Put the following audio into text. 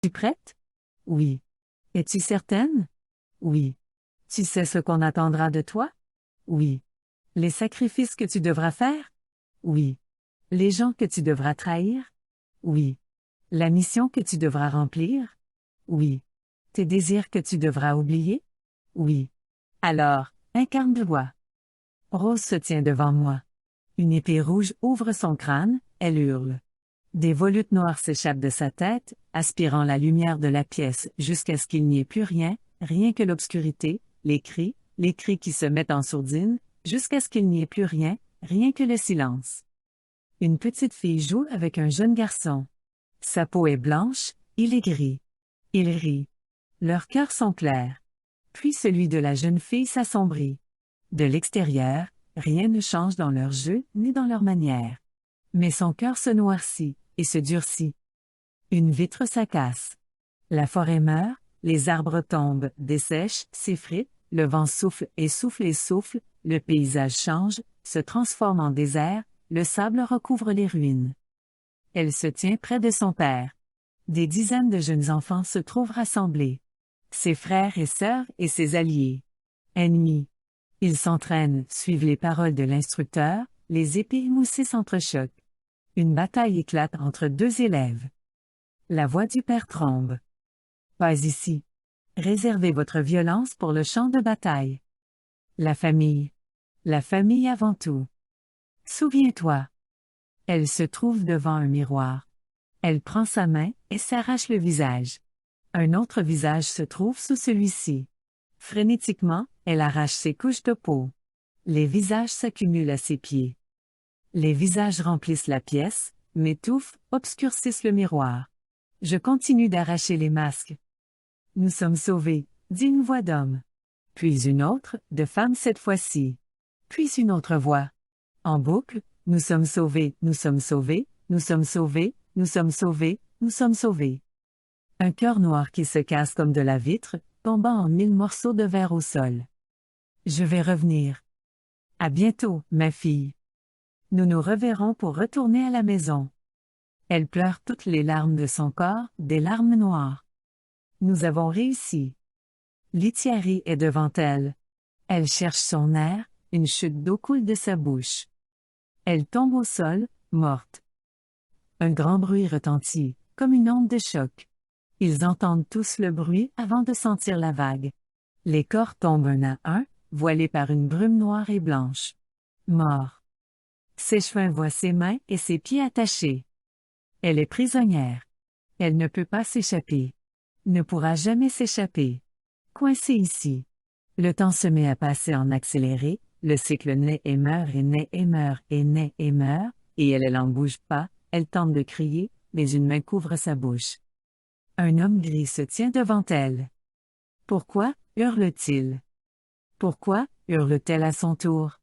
Es-tu prête? Oui. Es-tu certaine? Oui. Tu sais ce qu'on attendra de toi? Oui. Les sacrifices que tu devras faire? Oui. Les gens que tu devras trahir? Oui. La mission que tu devras remplir? Oui. Tes désirs que tu devras oublier? Oui. Alors, incarne-toi. Rose se tient devant moi. Une épée rouge ouvre son crâne, elle hurle. Des volutes noires s'échappent de sa tête, aspirant la lumière de la pièce jusqu'à ce qu'il n'y ait plus rien, rien que l'obscurité, les cris qui se mettent en sourdine, jusqu'à ce qu'il n'y ait plus rien, rien que le silence. Une petite fille joue avec un jeune garçon. Sa peau est blanche, il est gris. Il rit. Leurs cœurs sont clairs. Puis celui de la jeune fille s'assombrit. De l'extérieur, rien ne change dans leur jeu ni dans leur manière. Mais son cœur se noircit et se durcit. Une vitre s'acasse. La forêt meurt, les arbres tombent, dessèchent, s'effritent, le vent souffle et souffle et souffle, le paysage change, se transforme en désert, le sable recouvre les ruines. Elle se tient près de son père. Des dizaines de jeunes enfants se trouvent rassemblés. Ses frères et sœurs et ses alliés. Ennemis. Ils s'entraînent, suivent les paroles de l'instructeur, les épées émoussées s'entrechoquent. Une bataille éclate entre deux élèves. La voix du père tremble. Pas ici. Réservez votre violence pour le champ de bataille. La famille. La famille avant tout. Souviens-toi. Elle se trouve devant un miroir. Elle prend sa main et s'arrache le visage. Un autre visage se trouve sous celui-ci. Frénétiquement, elle arrache ses couches de peau. Les visages s'accumulent à ses pieds. Les visages remplissent la pièce, m'étouffent, obscurcissent le miroir. Je continue d'arracher les masques. Nous sommes sauvés, dit une voix d'homme. Puis une autre, de femme cette fois-ci. Puis une autre voix. En boucle, nous sommes sauvés, nous sommes sauvés, nous sommes sauvés, nous sommes sauvés, nous sommes sauvés. Un cœur noir qui se casse comme de la vitre, tombant en 1000 morceaux de verre au sol. Je vais revenir. À bientôt, ma fille. Nous nous reverrons pour retourner à la maison. Elle pleure toutes les larmes de son corps, des larmes noires. Nous avons réussi. Litiari est devant elle. Elle cherche son air, une chute d'eau coule de sa bouche. Elle tombe au sol, morte. Un grand bruit retentit, comme une onde de choc. Ils entendent tous le bruit avant de sentir la vague. Les corps tombent un à un, voilés par une brume noire et blanche. Mort. Séchevin voit ses mains et ses pieds attachés. Elle est prisonnière. Elle ne peut pas s'échapper. Ne pourra jamais s'échapper. Coincée ici. Le temps se met à passer en accéléré, le cycle naît et meurt et naît et meurt et naît et meurt, et elle n'en bouge pas, elle tente de crier, mais une main couvre sa bouche. Un homme gris se tient devant elle. Pourquoi, hurle-t-il? Pourquoi, hurle-t-elle à son tour?